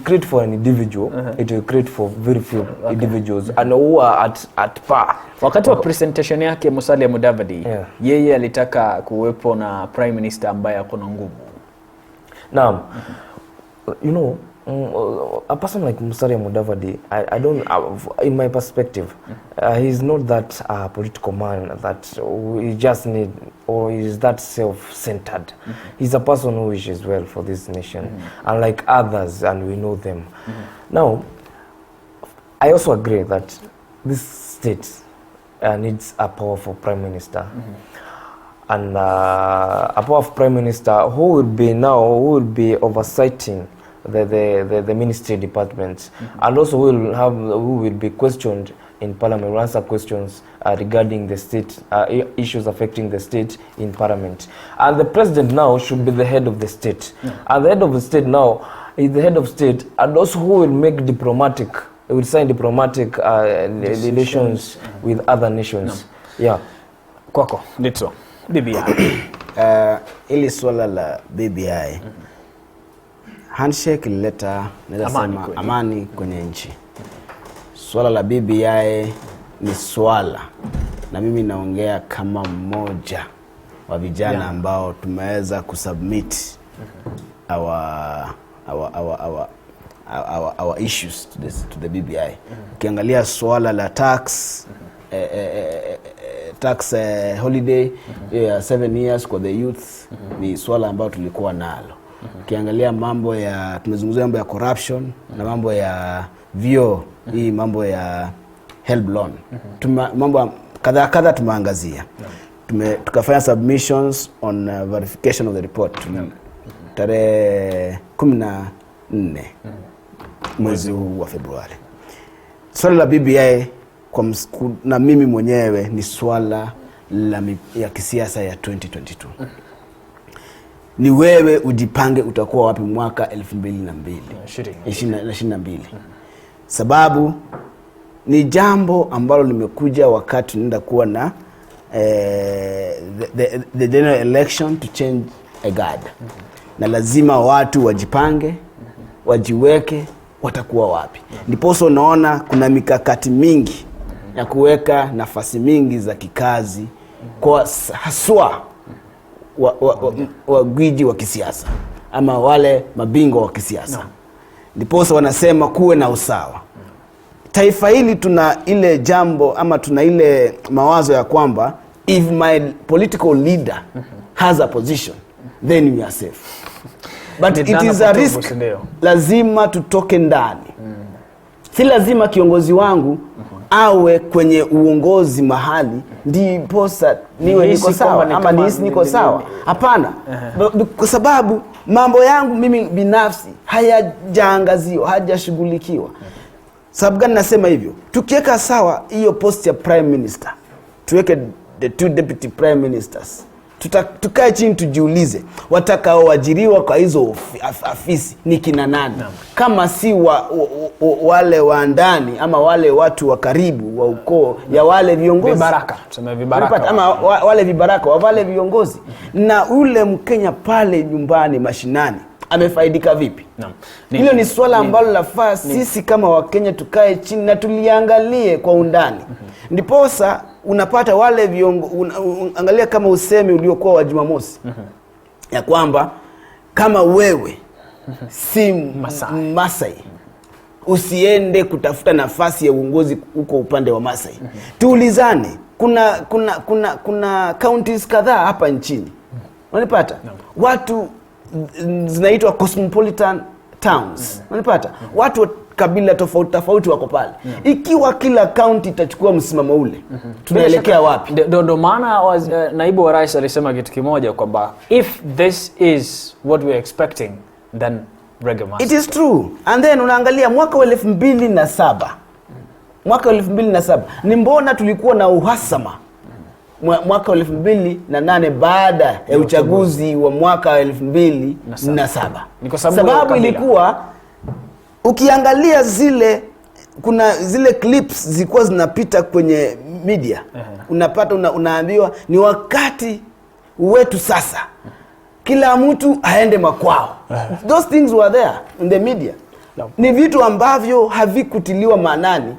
Speaker 3: create for an individual. It will create for very few individuals and who are at par.
Speaker 1: Wakati wa presentation yake Musalia Mudavadi, yeye alitaka kuwepo na prime minister ambaye akona nguvu.
Speaker 3: Naam. You know, a person like Musalia Mudavadi, I don't, in my perspective, he's not that political man that he just need, or is that self-centered. He's a person who wishes well for this nation, unlike others, and we know them. Now, I also agree that this state needs a powerful prime minister. And a powerful prime minister who will be oversighting the ministry departments, and also who will be questioned in parliament, will answer questions regarding the state issues affecting the state in parliament. And the president now should be the head of the state. And the head of the state now is the head of state, and also who will make diplomatic, will sign diplomatic relations with other nations. Yeah.
Speaker 1: Kwako Ndito, BBI.
Speaker 2: Ili swala la BBI, handshake ilileta amani kwenye nchi. Swala la BBI ni swala, na mimi naongea kama mmoja wa vijana ambao tumeweza kusubmit our issues to the BBI. Ukiangalia swala la tax holiday 7 years kwa the youth, ni swala ambao tulikuwa nalo. Ukiangalia mambo ya, tumezungumzia mambo ya corruption na mambo ya vio, hii mambo ya help loan, mambo kadha tumeangazia. Tukafanya submissions on verification of the report tarehe 14 mwezi huu wa Februari. Swala la BBI na mimi mwenyewe ni swala ya kisiasa ya 2022. Ni wewe ujipange utakuwa wapi mwaka 2022. Sababu ni jambo ambalo limekuja wakati tunaenda kuwa na the general election to change a guard. Na lazima watu wajipange, wajiweke watakuwa wapi. Ndiposo unaona kuna mikakati mingi ya kuweka nafasi mingi za kikazi kwa haswa gwiji wa kisiasa ama wale mabingwa wa kisiasa. Ndiposo wanasema kuwe na usawa. Taifa hili tuna ile jambo ama tuna ile mawazo ya kwamba if my political leader has a position, then we are safe. But it is a risk. Lazima tutoke ndani. Si lazima kiongozi wangu awe kwenye uongozi mahali ndiposa niwe niko sawa ama niko sawa. Hapana. Kwa sababu mambo yangu mimi binafsi hayajaangaziwa, hajashughulikiwa. Sababu gani nasema hivyo? Tukiweka sawa hiyo post ya prime minister, tuweke the 2 deputy prime ministers, tukae chini tujiulize watakaoajiriwa kwa hizo afisi ni kina nani? Kama si wale wa ndani ama wale watu wa karibu wa ukoo ya wale viongozi,
Speaker 1: vibaraka, tuseme vibaraka
Speaker 2: ama wale vibaraka wa wale viongozi. Na ule Mkenya pale nyumbani mashinani amefaidika vipi? Hilo ni swala ambalo lafaa sisi kama Wakenya tukae chini na tuliangalie kwa undani. Ndiposa unapata wale angalia kama usemi uliokuwa wa Jumamosi ya kwamba kama wewe si Masai, usiende kutafuta nafasi ya uongozi huko upande wa Masai. Tuulizane, kuna counties kadhaa hapa nchini, unanipata? Watu zinaitwa cosmopolitan towns, unanipata? Watu kabila tofauti wako pale. Ikiwa kila county itachukua msimamo ule, tunaelekea wapi?
Speaker 1: Ndio maana naibu wa rais alisema kitu kimoja kwamba if this is what we are expecting, then reggae must.
Speaker 2: It is true. And then unaangalia mwaka wa 2007. Mwaka wa 2007 ni mbona tulikuwa na uhasama mwaka wa 2008 baada ya uchaguzi wa mwaka wa 2007.
Speaker 1: Ni kwa
Speaker 2: sababu ilikuwa ukiangalia kuna zile clips zilikuwa zinapita kwenye media. Unapata unaambiwa ni wakati wetu sasa. Kila mtu aende makwao. Those things were there in the media. Ni vitu ambavyo havikutiliwa maanani.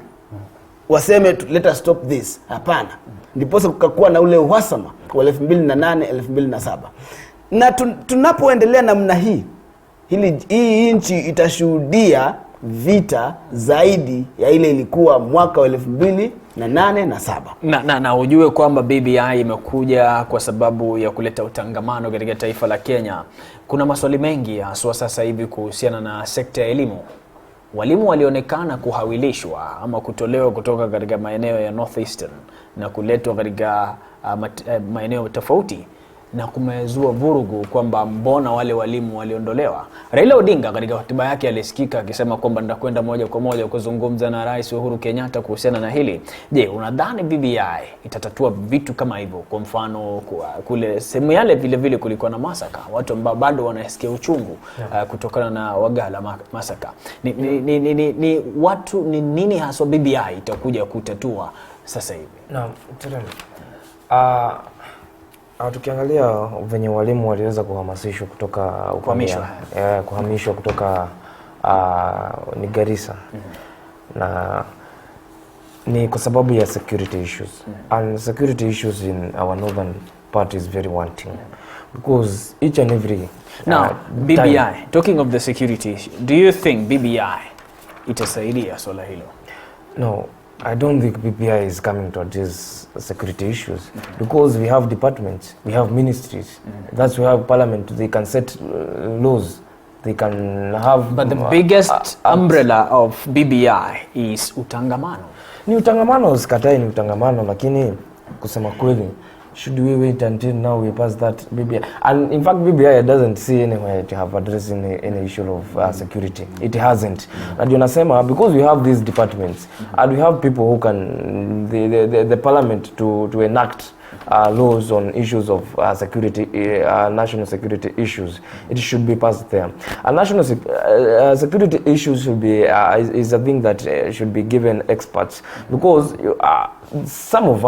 Speaker 2: Waseme let us stop this. Hapana. Ndiposa kukakuwa na ule uhasama kwa 2008 2007. Na tunapoendelea namna hii nchi itashuhudia vita zaidi ya ile ilikuwa mwaka wa 2008 na 7.
Speaker 1: Na ujue kwamba BBI imekuja kwa sababu ya kuleta utangamano katika taifa la Kenya. Kuna maswali mengi haswa sasa hivi kuhusiana na sekta ya elimu. Walimu walionekana kuhawilishwa ama kutolewa kutoka katika maeneo ya Northeastern na kuletwa katika maeneo tofauti, na kumezua vurugu kwamba mbona wale walimu waliondolewa. Raila Odinga katika hotuba yake alisikika akisema kwamba ndakwenda moja kwa moja kuzungumza na Rais Uhuru Kenyatta kuhusiana na hili. Je, unadhani BBI itatatua vitu kama hivyo? Kwa mfano kule sehemu yale vile kulikuwa na masaka, watu ambao bado wanasikia uchungu kutokana na Wagala masaka. Ni nini haswa BBI itakuja kutatua sasa hivi?
Speaker 3: Naam, tukiangalia venye walimu waliweza kuhamasishwa kutoka kuhamishwa kutoka ni Garissa, na ni kwa sababu ya security issues. And security issues in our northern part is very wanting, because each and every
Speaker 1: BBI, talking of the security issue, do you think BBI itasaidia swala hilo?
Speaker 3: No, I don't think BBI is coming to address security issues, because we have departments, we have ministries, that's we have parliament, they can set laws, they can have...
Speaker 1: But the biggest umbrella of BBI is utangamano.
Speaker 3: Ni utangamano, sikatai ni utangamano, lakini kusema kweli, should we wait until now we pass that BBI? And in fact, BBI doesn't see anywhere to have addressed any issue of security. It hasn't. And you know, because we have these departments, and we have people who can, the parliament to enact laws on issues of security, national security issues, it should be passed there. And national security issues should be is a thing that should be given experts, because some of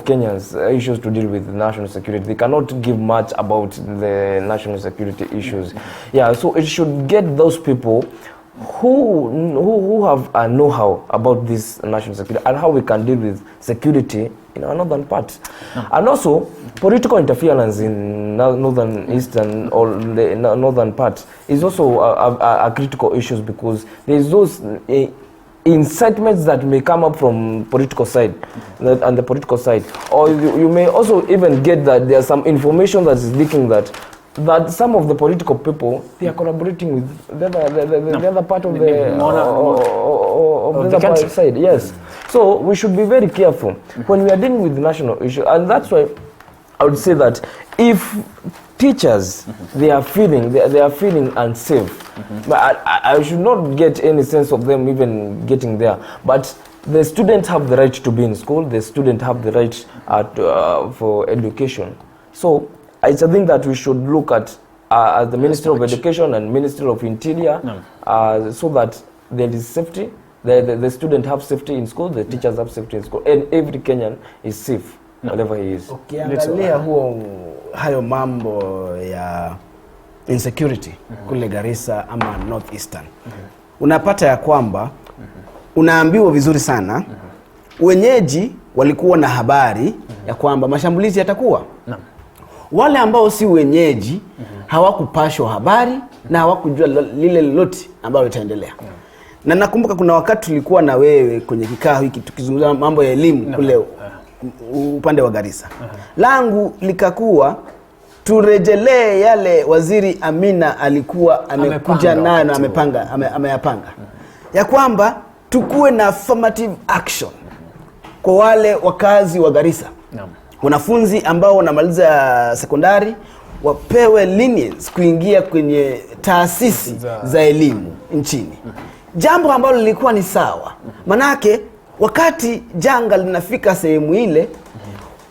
Speaker 3: Kenyans issues to deal with national security, they cannot give much about the national security issues. Yeah, so it should get those people who have a know-how about this national security and how we can deal with security in our northern part. And also, political interference in northern eastern or the northern part is also a critical issue, because there's those incitements that may come up from political side, and the political side, or you may also even get that there's some information that is leaking that some of the political people, they are collaborating with the other part of the other side. Yes. So we should be very careful when we are dealing with national issues, and that's why I would say that if teachers they are feeling unsafe, but I should not get any sense of them even getting there. But the students have the right to be in school. The students have the right for education. So it's a thing that we should look at as the Ministry of Education and Ministry of Interior, so that there is safety. The students have safety in school, the teachers have safety in school, and every Kenyan is safe wherever he is.
Speaker 2: Ukiangalia hayo mambo ya insecurity kule Garissa ama Northeastern, unapata ya kwamba unaambiwa vizuri sana, wenyeji walikuwa na habari ya kwamba mashambulizi yatakuwa. Wale ambao si wenyeji hawakupashwa habari na hawakujua lile lolote ambalo litaendelea. Na nakumbuka kuna wakati tulikuwa na wewe kwenye kikao hiki tukizungumza mambo ya elimu kule upande wa Garissa. Langu likakuwa turejelee yale Waziri Amina alikuwa amekuja nayo na ameyapanga. Ya kwamba tukue na affirmative action kwa wale wakazi wa Garissa. Wanafunzi ambao wanamaliza sekondari wapewe lenience kuingia kwenye taasisi za elimu nchini. Jambo ambalo lilikuwa ni sawa. Manake wakati janga linafika sehemu ile,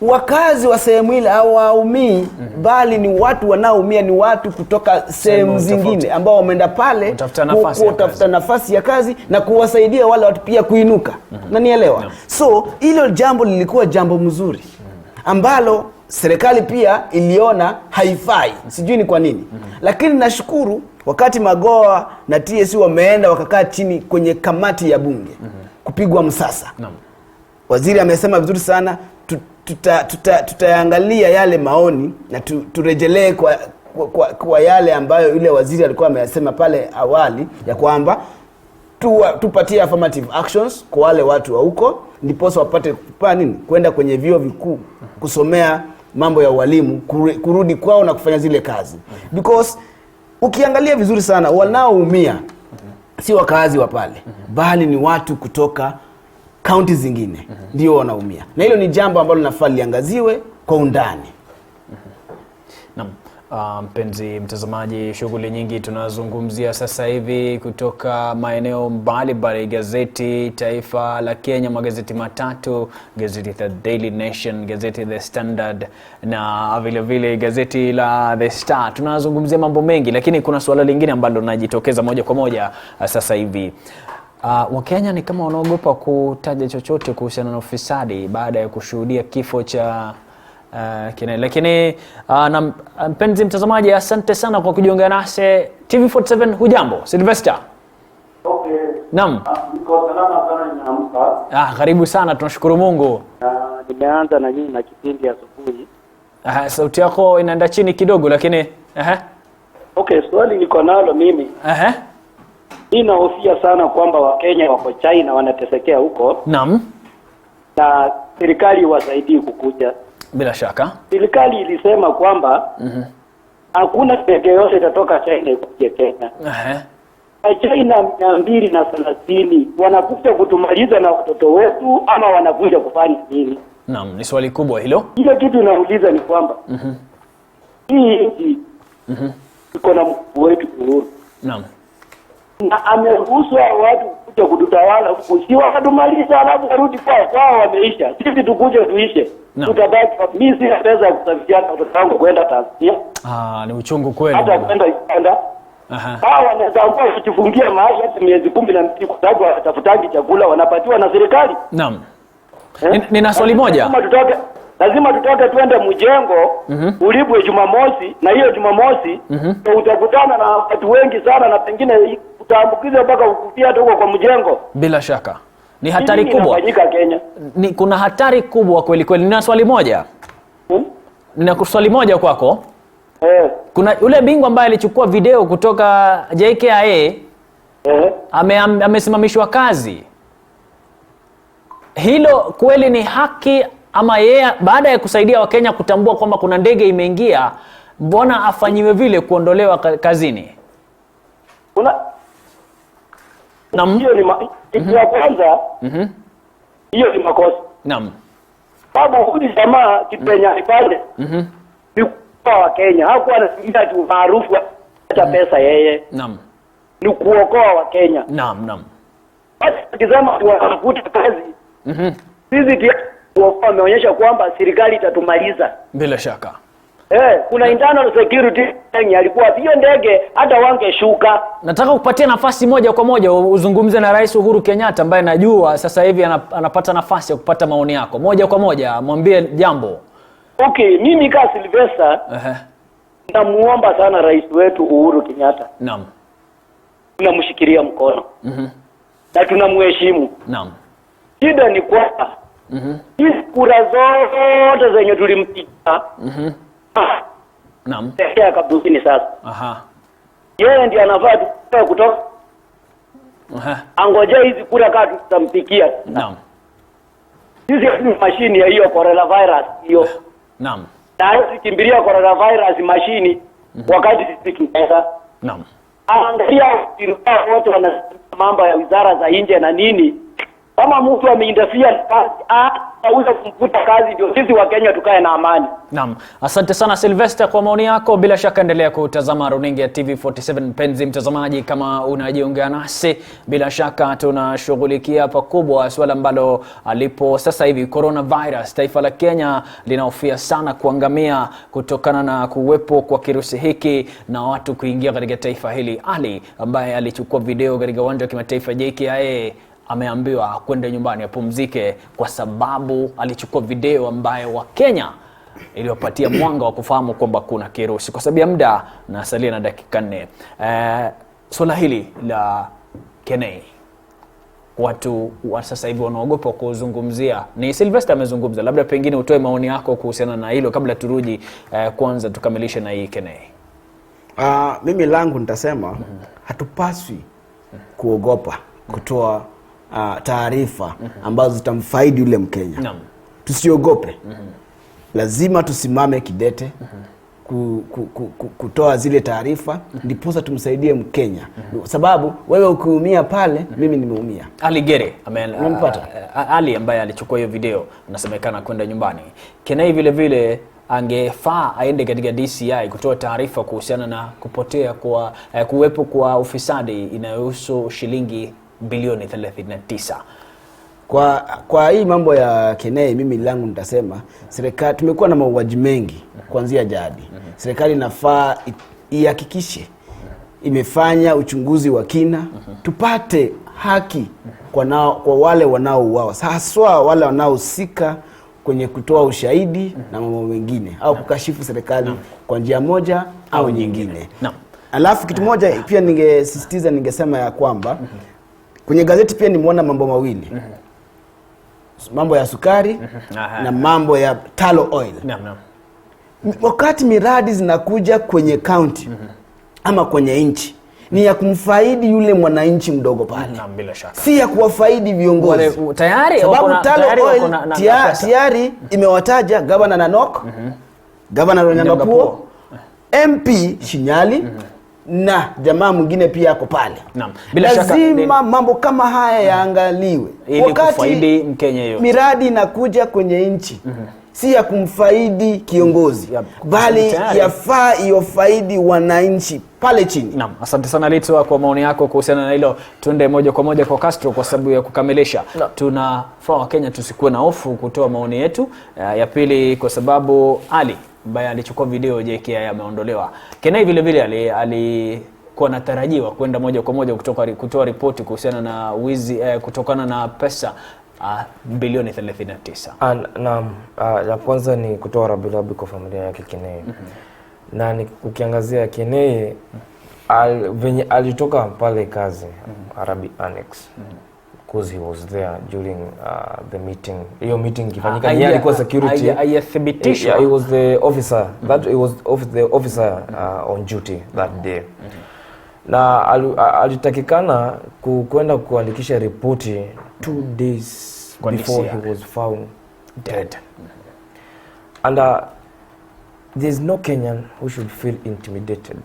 Speaker 2: wakazi wa sehemu ile hawaumii, bali ni watu wanaoumia ni watu kutoka sehemu zingine ambao wameenda pale kutafuta nafasi ya kazi na kuwasaidia wale watu pia kuinuka. Na nielewa. So hilo jambo lilikuwa jambo mzuri ambalo serikali pia iliona haifai. Sijui ni kwa nini. Lakini nashukuru wakati Magoha na TSU wameenda wakakaa chini kwenye kamati ya bunge kupigwa msasa. Waziri amesema vizuri sana, tutaangalia yale maoni na turejelee kwa yale ambayo yule waziri alikuwa ameyasema pale awali, ya kwamba tupatie affirmative actions kwa wale watu wa huko, ndiposa wapate kwenda kwenye vyuo vikuu kusomea mambo ya walimu, kurudi kwao na kufanya zile kazi. Because ukiangalia vizuri sana, wanaoumia si wakazi wa pale, bali ni watu kutoka kaunti zingine ndio wanaumia. Na hilo ni jambo ambalo linafaa liangaziwe kwa undani.
Speaker 1: Mpenzi mtazamaji, shughuli nyingi tunazungumzia sasa hivi kutoka maeneo mbalimbali. Gazeti Taifa la Kenya, magazeti matatu, gazeti The Daily Nation, gazeti The Standard na vile vile gazeti la The Star. Tunazungumzia mambo mengi, lakini kuna swala lingine ambalo linajitokeza moja kwa moja sasa hivi. Wakenya ni kama wanaogopa kutaja chochote kuhusiana na ufisadi baada ya kushuhudia kifo cha lakini mpenzi mtazamaji, asante sana kwa kujiunga nasi. TV47 hujambo? Sylvester.
Speaker 4: Okay.
Speaker 1: Naam.
Speaker 4: Niko salama sana, ninaamka.
Speaker 1: Karibu sana, tunashukuru Mungu.
Speaker 4: Nimeanza na nyinyi na kipindi asubuhi.
Speaker 1: Sauti yako inaenda chini kidogo lakini
Speaker 4: Okay, swali niko nalo mimi. Ninahofia sana kwamba Wakenya wako China wanatesekea huko.
Speaker 1: Naam.
Speaker 4: Na serikali wasaidie kukuja.
Speaker 1: Bila shaka.
Speaker 4: Serikali ilisema kwamba hakuna ndege yote itatoka China ikuje Kenya. China 230 wanakuja kutumaliza na watoto wetu ama wanakuja kufanya nini?
Speaker 1: Naam, ni swali kubwa hilo.
Speaker 4: Ile kitu nauliza ni kwamba hii nchi iko na mkuu wetu Uhuru.
Speaker 1: Naam.
Speaker 4: Na ameruhusu watu kuja kututawala huku, si wakatumaliza alafu warudi kwao wameisha. Sisi tukuje tuishe. Tutabaki mimi sina pesa ya kusafiria watoto wangu kwenda Tanzania.
Speaker 1: Ni uchungu kweli.
Speaker 4: Hata kwenda Uganda. Wanaweza kujifungia mahali hata miezi 12 kwa sababu watafutaji chakula wanapatiwa na serikali.
Speaker 1: Naam. Nina swali moja.
Speaker 4: Lazima tutoke twende Mjengo, ulipwe Jumamosi, na hiyo Jumamosi utakutana na watu wengi sana na pengine utaambukiza mpaka ukufia hata huko kwa Mjengo.
Speaker 1: Bila shaka. Ni hatari kubwa.
Speaker 4: Kenya.
Speaker 1: Kuna hatari kubwa kweli kweli. Nina swali moja. Nina swali moja kwako. Kuna yule bingwa ambaye alichukua video kutoka JKIA amesimamishwa kazi. Hilo kweli ni haki ama yeye baada ya kusaidia Wakenya kutambua kwamba kuna ndege imeingia, mbona afanyiwe vile kuondolewa kazini?
Speaker 4: Hiyo ni ya kwanza. Hiyo ni makosa.
Speaker 1: Naam.
Speaker 4: Sababu huyu jamaa kipenya ipande. Ni kwa Kenya. Hakuwa anasingia tu maarufu hata pesa yeye.
Speaker 1: Naam.
Speaker 4: Ni kuokoa Wakenya.
Speaker 1: Naam.
Speaker 4: Basi tukisema tuwafuta kazi. Sisi wameonyesha kwamba serikali itatumaliza.
Speaker 1: Bila shaka.
Speaker 4: Kuna internal security alikuwa hiyo ndege hata wangeshuka.
Speaker 1: Nataka kupatia nafasi moja kwa moja uzungumze na Rais Uhuru Kenyatta ambaye najua sasa hivi anapata nafasi ya kupata maoni yako. Moja kwa moja mwambie jambo.
Speaker 4: Okay, mimi kama Sylvester namuomba sana rais wetu Uhuru Kenyatta.
Speaker 1: Naam.
Speaker 4: Tunamshikilia mkono. Na tunamheshimu.
Speaker 1: Naam.
Speaker 4: Shida ni kwamba hizi kura zote zenye tulimpigia
Speaker 1: Naam.
Speaker 4: ya kabusini sasa. yeye ndiye anafaa kutoka angojea hizi kura kati tutampikia.
Speaker 1: Naam.
Speaker 4: Sisi ni mashini ya hiyo coronavirus hiyo.
Speaker 1: Naam.
Speaker 4: Na tukimbilia coronavirus mashini wakati sisi tunaweza.
Speaker 1: Naam.
Speaker 4: Angalia wote wana mambo ya wizara za nje na nini. Kama mtu ameinterfere kazi, auza kumfuta kazi, ndio sisi wa Kenya tukae na amani.
Speaker 1: Naam. Asante sana Sylvester kwa maoni yako. Bila shaka endelea kutazama runinga ya TV47 mpenzi mtazamaji, kama unajiunga nasi, bila shaka tunashughulikia pakubwa swala ambalo alipo sasa hivi coronavirus. Taifa la Kenya linahofia sana kuangamia kutokana na kuwepo kwa kirusi hiki na watu kuingia katika taifa hili. Ali ambaye alichukua video katika uwanja wa kimataifa JKIA ameambiwa kwenda nyumbani apumzike kwa sababu alichukua video ambayo Wakenya iliyopatia mwanga wa kufahamu kwamba kuna kirusi. Kwa sababu ya muda na salia na dakika 4. Swala hili la Kenei, watu wa sasa hivi wanaogopa kuzungumzia. Ni Sylvester amezungumza, labda pengine utoe maoni yako kuhusiana na hilo kabla turudi kwanza tukamilishe na hii Kenei.
Speaker 2: Mimi langu nitasema hatupaswi kuogopa kutoa taarifa ambazo zitamfaidi yule Mkenya.
Speaker 1: Naam.
Speaker 2: Tusiogope. Lazima tusimame kidete kutoa zile taarifa ndiposa tumsaidie Mkenya. Sababu wewe ukiumia pale, mimi nimeumia.
Speaker 1: Ali Gere Ali ambaye alichukua hiyo video anasemekana kwenda nyumbani. Kenei vile vile angefaa aende katika DCI kutoa taarifa kuhusiana na kupotea kwa kuwepo kwa ufisadi inayohusu shilingi bilioni 39.
Speaker 2: Kwa hii mambo ya Kenei, mimi langu nitasema serikali, tumekuwa na mauaji mengi kuanzia jadi. Serikali inafaa ihakikishe imefanya uchunguzi wa kina, tupate haki kwa wale wanaouawa, haswa wale wanaohusika kwenye kutoa ushahidi na mambo mengine au kukashifu serikali kwa njia moja au nyingine. Alafu kitu moja pia ningesisitiza, ningesema ya kwamba kwenye gazeti pia nimeona mambo mawili. Mambo ya sukari na mambo ya tallow oil. Wakati miradi zinakuja kwenye county ama kwenye nchi, ni ya kumfaidi yule mwananchi mdogo pale. Si ya kuwafaidi viongozi. Sababu tallow oil tayari imewataja Governor Nanok, Governor Ronyangapuo, MP Shinyali, na jamaa mwingine pia ako pale. Lazima mambo kama haya yaangaliwe
Speaker 1: ili kufaidi Mkenya yote.
Speaker 2: Miradi inakuja kwenye nchi si ya kumfaidi kiongozi, bali yafaa iwafaidi wananchi pale chini.
Speaker 1: Naam, asante sana Lito kwa maoni yako kuhusiana na hilo. Tuende moja kwa moja kwa Castro kwa sababu ya kukamilisha. Tunafaa Wakenya tusikuwe na hofu kutoa maoni yetu. Ya pili, kwa sababu Ali ambaye alichukua video JKIA ameondolewa. Kenei vile vile alikuwa anatarajiwa kwenda moja kwa moja kutoa ripoti kuhusiana na wizi kutokana na pesa bilioni 39.
Speaker 3: Naam, ya kwanza ni kutoa rambirambi kwa familia yake Kenei. Na ukiangazia Kenei venye alitoka pale kazi Arabic Annex, because he was there during the meeting. Hiyo meeting kifanyika ni alikuwa security.
Speaker 1: Ayathibitisha.
Speaker 3: He was the officer. He was the officer on duty that day. Na alitakikana kwenda kuandikisha ripoti 2 days before he was found dead. And there's no Kenyan who should feel intimidated,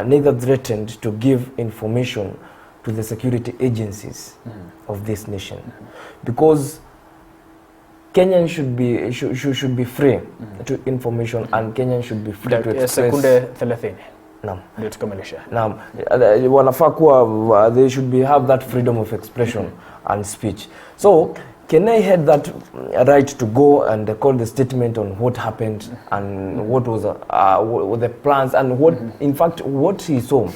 Speaker 3: neither threatened to give information to the security agencies of this nation, because Kenyans should be free to information, and Kenyans should be free to express.
Speaker 1: Sekunde 30.
Speaker 3: Naam.
Speaker 1: Ndio tukamilisha.
Speaker 3: Naam. Wanafaa kuwa they should have that freedom of expression and speech. So Kenei had that right to go and call the statement on what happened and what was the plans and what in fact what he saw.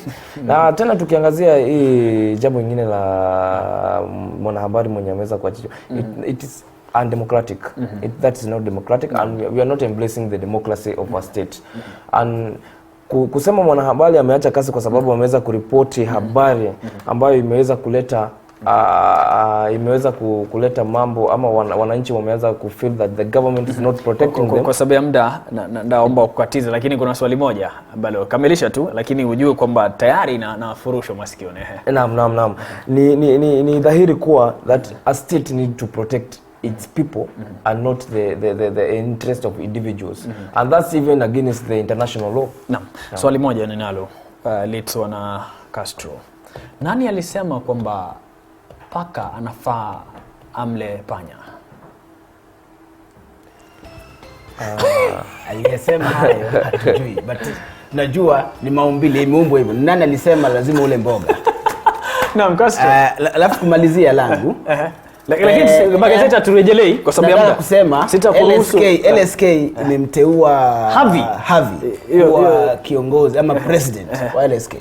Speaker 3: Na tena tukiangazia hii jambo lingine la mwanahabari mwenye ameweza kuachishwa, it is undemocratic. That is not democratic, and we are not embracing the democracy of our state. And kusema mwanahabari ameacha kazi kwa sababu ameweza kuripoti habari ambayo imeweza kuleta imeweza kuleta mambo ama wananchi wameanza kufeel that the government is not protecting them.
Speaker 1: Kwa sababu ya muda naomba kukatiza, lakini kuna swali moja ambalo kamilisha tu, lakini ujue kwamba tayari na furusho masikioni.
Speaker 3: Naam. Ni dhahiri kuwa that a state need to protect its people and not the interest of individuals, and that's even against the international law.
Speaker 1: Naam. Swali moja ninalo Litso na Castro. Nani alisema kwamba paka anafaa amle panya?
Speaker 2: Aliyesema hayo hatujui, but najua ni maumbile, imeumbwa hivyo. Nani alisema lazima ule mboga?
Speaker 1: Naam, Castro.
Speaker 2: Alafu kumalizia langu.
Speaker 1: Lakini magazeti turejelei kwa sababu ya muda.
Speaker 2: Kusema LSK imemteua Harvey kuwa kiongozi ama president wa LSK.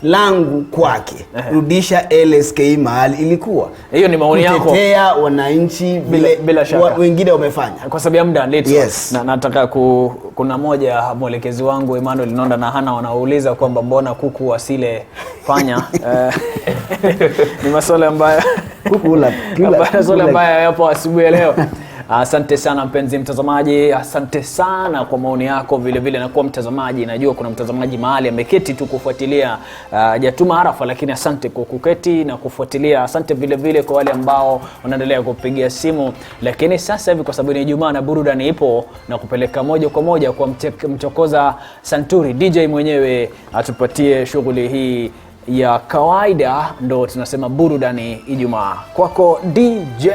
Speaker 2: Langu kwake, rudisha LSK mahali ilikuwa.
Speaker 1: Hiyo ni maoni yako.
Speaker 2: Kutetea wananchi
Speaker 1: bila shaka.
Speaker 2: Wengine wamefanya.
Speaker 1: Kwa sababu ya muda Litso.
Speaker 2: Yes.
Speaker 1: Na nataka kuna moja mwelekezi wangu Emmanuel Nonda na Hana wanauliza kwamba mbona kuku wasile panya. Ni masuala ambayo swala ambayo yapo asubuhi ya leo. Asante sana mpenzi mtazamaji, asante sana kwa maoni yako vile vile na kwa mtazamaji. Najua kuna mtazamaji mahali ameketi tu kufuatilia hajatuma arafa, lakini asante kwa kuketi na kufuatilia. Asante vile vile kwa wale ambao wanaendelea kupigia simu. Lakini sasa hivi kwa sababu ni Ijumaa na burudani ipo na kupeleka moja kwa moja kwa mchokoza Santuri DJ mwenyewe atupatie shughuli hii ya kawaida, ndo tunasema burudani Ijumaa. Kwako DJ.